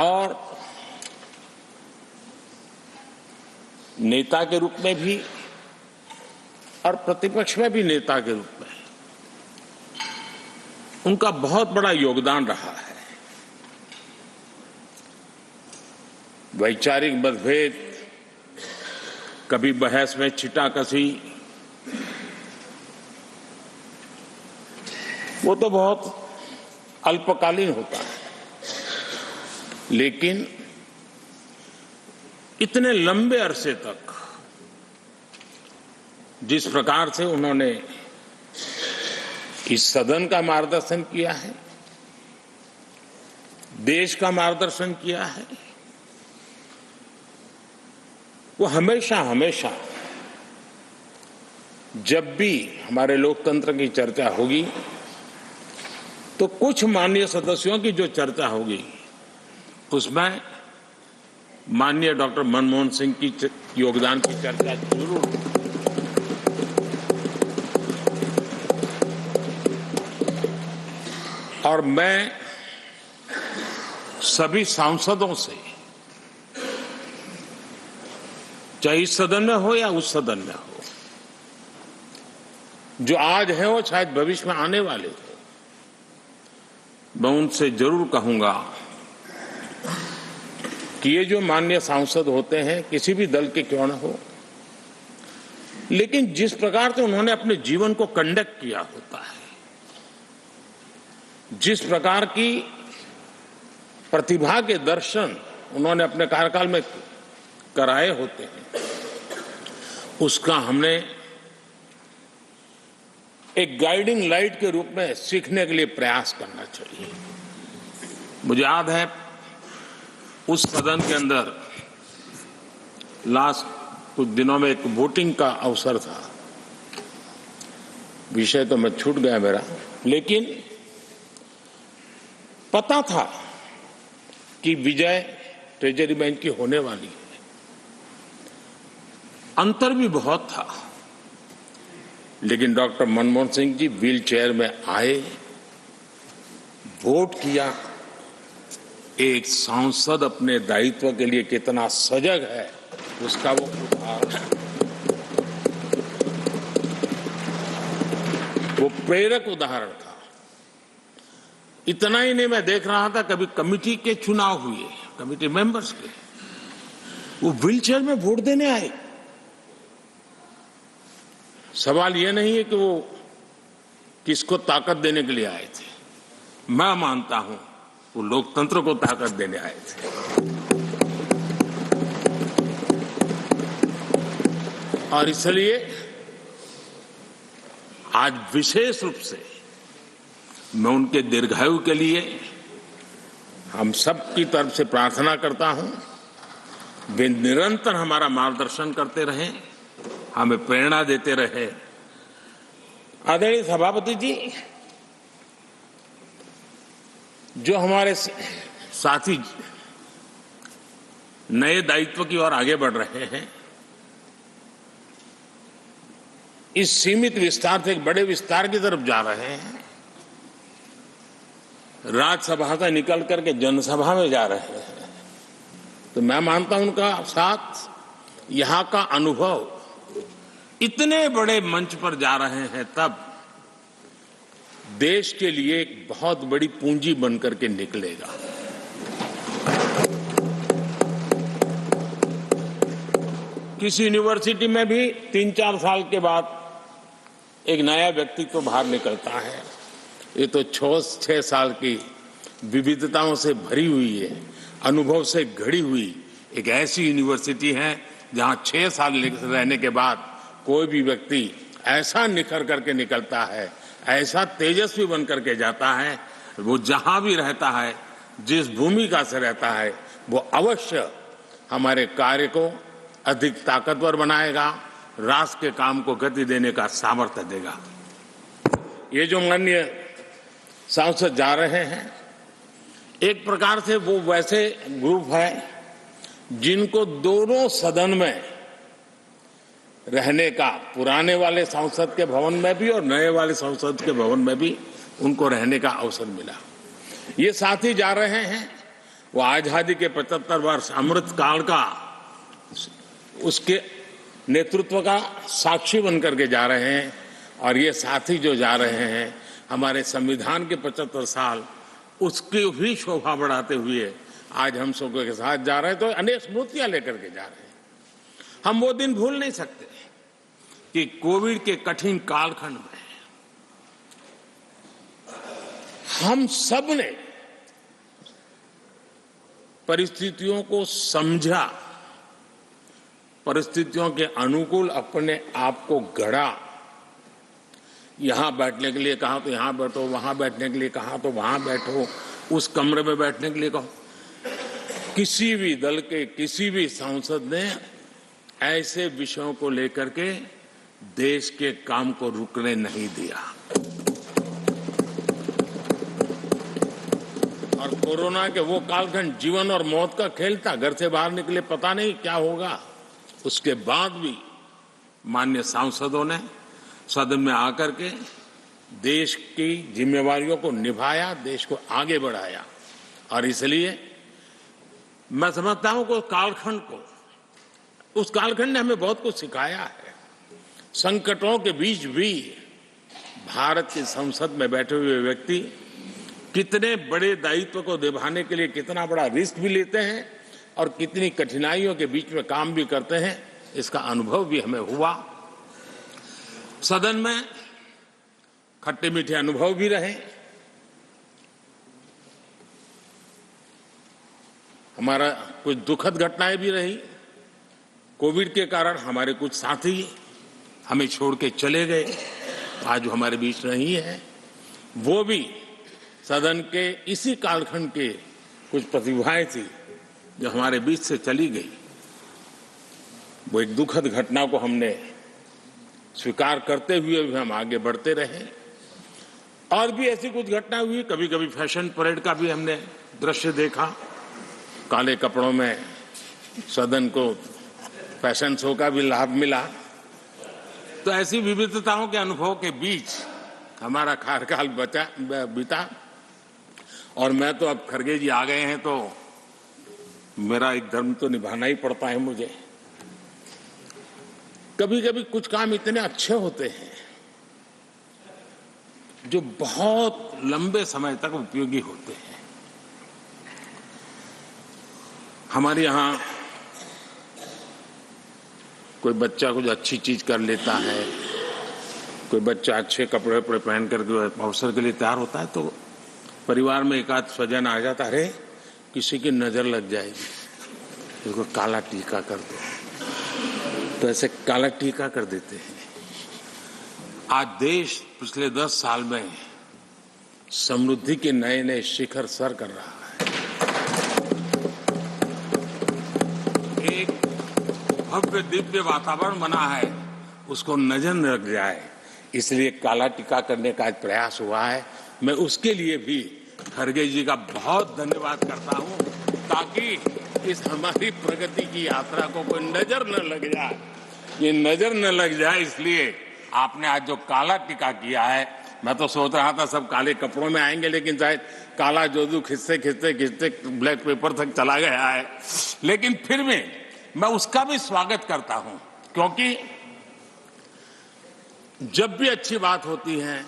और नेता के रूप में भी और प्रतिपक्ष में भी नेता के रूप में उनका बहुत बड़ा योगदान रहा है। वैचारिक मतभेद, कभी बहस में छिटाकशी, वो तो बहुत अल्पकालीन होता है, लेकिन इतने लंबे अरसे तक जिस प्रकार से उन्होंने इस सदन का मार्गदर्शन किया है, देश का मार्गदर्शन किया है, वो हमेशा हमेशा जब भी हमारे लोकतंत्र की चर्चा होगी तो कुछ माननीय सदस्यों की जो चर्चा होगी उसमें माननीय डॉक्टर मनमोहन सिंह की योगदान की चर्चा जरूर होगी। और मैं सभी सांसदों से, चाहे इस सदन में हो या उस सदन में हो, जो आज है वो शायद भविष्य में आने वाले थे, मैं उनसे जरूर कहूंगा कि ये जो माननीय सांसद होते हैं किसी भी दल के क्यों न हो, लेकिन जिस प्रकार से उन्होंने अपने जीवन को कंडक्ट किया होता है, जिस प्रकार की प्रतिभा के दर्शन उन्होंने अपने कार्यकाल में कराए होते हैं, उसका हमने एक गाइडिंग लाइट के रूप में सीखने के लिए प्रयास करना चाहिए। मुझे याद है उस सदन के अंदर लास्ट कुछ दिनों में एक वोटिंग का अवसर था, विषय तो मैं छूट गया मेरा, लेकिन पता था कि विजय ट्रेजरी बैंक की होने वाली है। अंतर भी बहुत था, लेकिन doctor Manmohan Singh ji wheel chair में आए, वोट किया। एक सांसद अपने दायित्व के लिए कितना सजग है उसका वो उदाहरण है, वो प्रेरक उदाहरण था। इतना ही नहीं, मैं देख रहा था कभी कमिटी के चुनाव हुए, कमिटी मेंबर्स के, वो व्हील चेयर में वोट देने आए। सवाल ये नहीं है कि वो किसको ताकत देने के लिए आए थे, मैं मानता हूं वो लोकतंत्र को ताकत देने आए थे। और इसलिए आज विशेष रूप से मैं उनके दीर्घायु के लिए हम सब की तरफ से प्रार्थना करता हूं, वे निरंतर हमारा मार्गदर्शन करते रहें, हमें प्रेरणा देते रहे। आदरणीय सभापति जी, जो हमारे साथी नए दायित्व की ओर आगे बढ़ रहे हैं, इस सीमित विस्तार से एक बड़े विस्तार की तरफ जा रहे हैं, राज्यसभा से निकल करके जनसभा में जा रहे हैं, तो मैं मानता हूं उनका साथ, यहां का अनुभव, इतने बड़े मंच पर जा रहे हैं तब देश के लिए एक बहुत बड़ी पूंजी बनकर के निकलेगा। किसी यूनिवर्सिटी में भी 3-4 साल के बाद एक नया व्यक्तित्व बाहर निकलता है। ये तो 6 साल की विविधताओं से भरी हुई है, अनुभव से घड़ी हुई एक ऐसी यूनिवर्सिटी है जहां 6 साल रहने के बाद कोई भी व्यक्ति ऐसा निखर करके निकलता है, ऐसा तेजस्वी बन करके जाता है, वो जहां भी रहता है, जिस भूमिका से रहता है, वो अवश्य हमारे कार्य को अधिक ताकतवर बनाएगा, राष्ट्र के काम को गति देने का सामर्थ्य देगा। ये जो माननीय सांसद जा रहे हैं, एक प्रकार से वो वैसे ग्रुप है जिनको दोनों सदन में रहने का, पुराने वाले संसद के भवन में भी और नए वाले संसद के भवन में भी उनको रहने का अवसर मिला। ये साथी जा रहे हैं वो आजादी के 75 वर्ष अमृत काल का उसके नेतृत्व का साक्षी बनकर के जा रहे हैं। और ये साथी जो जा रहे हैं हमारे संविधान के 75 साल उसकी भी शोभा बढ़ाते हुए आज हम सबके के साथ जा रहे हैं, तो अनेक स्मृतियां लेकर के जा रहे हैं। हम वो दिन भूल नहीं सकते कि कोविड के कठिन कालखंड में हम सब ने परिस्थितियों को समझा, परिस्थितियों के अनुकूल अपने आप को गढ़ा। यहां बैठने के लिए कहा तो यहां बैठो, वहां बैठने के लिए कहा तो वहां बैठो, उस कमरे में बैठने के लिए कहो। किसी भी दल के किसी भी सांसद ने ऐसे विषयों को लेकर के देश के काम को रुकने नहीं दिया। और कोरोना के वो कालखंड जीवन और मौत का खेल था, घर से बाहर निकले पता नहीं क्या होगा। उसके बाद भी माननीय सांसदों ने सदन में आकर के देश की जिम्मेवारियों को निभाया, देश को आगे बढ़ाया। और इसलिए मैं समझता हूं कि उस कालखंड ने हमें बहुत कुछ सिखाया है। संकटों के बीच भी भारत की संसद में बैठे हुए व्यक्ति कितने बड़े दायित्व को निभाने के लिए कितना बड़ा रिस्क भी लेते हैं और कितनी कठिनाइयों के बीच में काम भी करते हैं, इसका अनुभव भी हमें हुआ। सदन में खट्टे मीठे अनुभव भी रहे। हमारा कुछ दुखद घटनाएं भी रही। कोविड के कारण हमारे कुछ साथी हमें छोड़ के चले गए, आज हमारे बीच नहीं है। वो भी सदन के इसी कालखंड के कुछ प्रतिभाएं थी जो हमारे बीच से चली गई। वो एक दुखद घटना को हमने स्वीकार करते हुए भी हम आगे बढ़ते रहे। और भी ऐसी कुछ घटना हुई, कभी कभी फैशन परेड का भी हमने दृश्य देखा। काले कपड़ों में सदन को फैशन शो का भी लाभ मिला। तो ऐसी विविधताओं के अनुभव के बीच हमारा कार्यकाल बीता। और मैं तो अब खरगे जी आ गए हैं तो मेरा एक धर्म तो निभाना ही पड़ता है मुझे। कभी कभी कुछ काम इतने अच्छे होते हैं जो बहुत लंबे समय तक उपयोगी होते हैं। हमारे यहाँ कोई बच्चा कुछ अच्छी चीज कर लेता है, कोई बच्चा अच्छे कपड़े वपड़े पहन करके अवसर के लिए तैयार होता है, तो परिवार में एक आध स्वजन आ जाता है, किसी की नजर लग जाएगी, उसको काला टीका कर दो, तो ऐसे काला टीका कर देते हैं। आज देश पिछले 10 साल में समृद्धि के नए नए शिखर सर कर रहा है। एक भव्य दिव्य वातावरण बना है, उसको नजर न लग जाए, इसलिए काला टीका करने का आज प्रयास हुआ है। मैं उसके लिए भी खरगे जी का बहुत धन्यवाद करता हूं, ताकि इस हमारी प्रगति की यात्रा को कोई नजर न लग जाए। ये नजर न लग जाए इसलिए आपने आज जो काला टीका किया है, मैं तो सोच रहा था सब काले कपड़ों में आएंगे, लेकिन शायद काला जोदू खिंचते खिंचते खिंचते ब्लैक पेपर तक चला गया है। लेकिन फिर भी मैं उसका भी स्वागत करता हूं, क्योंकि जब भी अच्छी बात होती है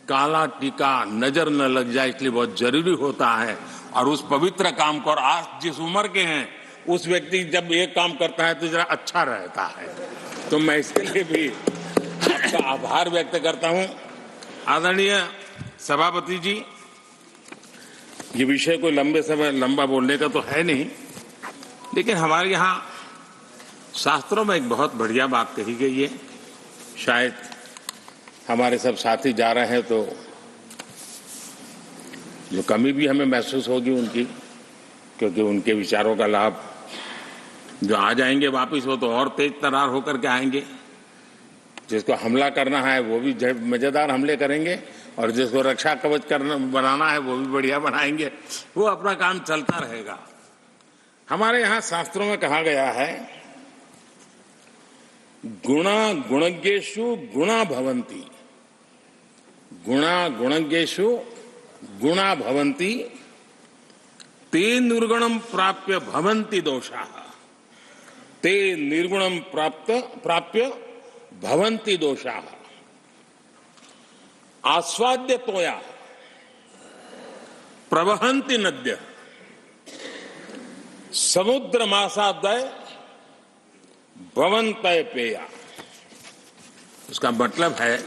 काला टीका नजर न लग जाए, इसलिए बहुत जरूरी होता है। और उस पवित्र काम को, और आज जिस उम्र के हैं उस व्यक्ति जब ये काम करता है तो जरा अच्छा रहता है। तो मैं इसके लिए भी आपका आभार व्यक्त करता हूं। आदरणीय सभापति जी, ये विषय कोई लंबा बोलने का तो है नहीं, लेकिन हमारे यहाँ शास्त्रों में एक बहुत बढ़िया बात कही गई है। शायद हमारे सब साथी जा रहे हैं तो जो कमी भी हमें महसूस होगी उनकी, क्योंकि उनके विचारों का लाभ जो आ जाएंगे वापिस वो तो और तेज तरार होकर के आएंगे। जिसको हमला करना है वो भी मजेदार हमले करेंगे, और जिसको रक्षा कवच बनाना है वो भी बढ़िया बनाएंगे। वो अपना काम चलता रहेगा। हमारे यहाँ शास्त्रों में कहा गया है, गुणा गुणज्ञेषु गुणा भवन्ति, गुणा गुणज्ञेषु गुणा भवन्ति, ते निर्गुणम प्राप्य भवन्ति दोषाः, ते निर्गुणम प्राप्य भवन्ति दोषाः। आस्वाद्य तोया प्रवहन्ति नद्य, समुद्र मासादय भवन्तय पेया। उसका मतलब है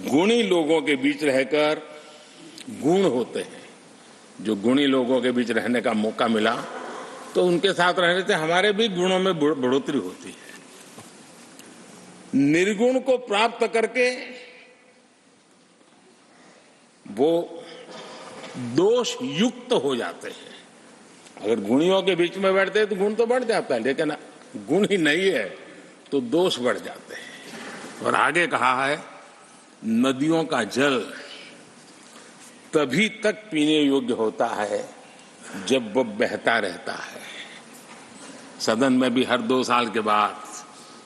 गुणी लोगों के बीच रहकर गुण होते हैं। जो गुणी लोगों के बीच रहने का मौका मिला तो उनके साथ रहने से हमारे भी गुणों में बढ़ोतरी होती है। निर्गुण को प्राप्त करके वो दोष युक्त हो जाते हैं। अगर गुणियों के बीच में बैठते हैं तो गुण तो बढ़ जाता है, लेकिन गुण ही नहीं है तो दोष बढ़ जाते हैं। और आगे कहा है, नदियों का जल तभी तक पीने योग्य होता है जब वह बहता रहता है। सदन में भी हर 2 साल के बाद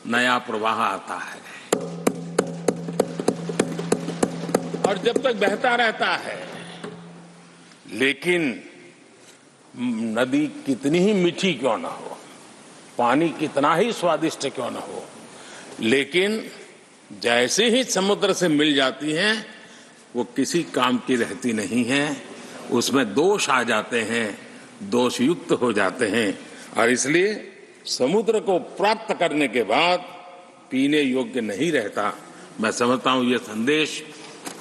नया प्रवाह आता है, और जब तक बहता रहता है, लेकिन नदी कितनी ही मीठी क्यों ना हो, पानी कितना ही स्वादिष्ट क्यों ना हो, लेकिन जैसे ही समुद्र से मिल जाती हैं वो किसी काम की रहती नहीं है। उसमें दोष आ जाते हैं, दोष युक्त हो जाते हैं। और इसलिए समुद्र को प्राप्त करने के बाद पीने योग्य नहीं रहता। मैं समझता हूं ये संदेश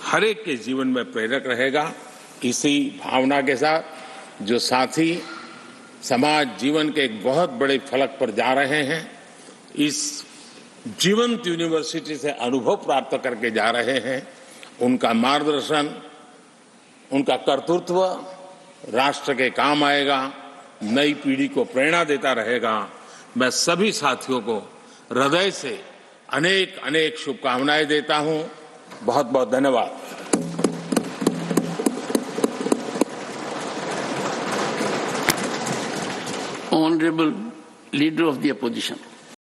हर एक के जीवन में प्रेरक रहेगा। इसी भावना के साथ जो साथी समाज जीवन के एक बहुत बड़े फलक पर जा रहे हैं, इस जीवंत यूनिवर्सिटी से अनुभव प्राप्त करके जा रहे हैं, उनका मार्गदर्शन, उनका कर्तृत्व राष्ट्र के काम आएगा, नई पीढ़ी को प्रेरणा देता रहेगा। मैं सभी साथियों को हृदय से अनेक अनेक शुभकामनाएं देता हूं। बहुत बहुत धन्यवाद। Honorable Leader of the Opposition.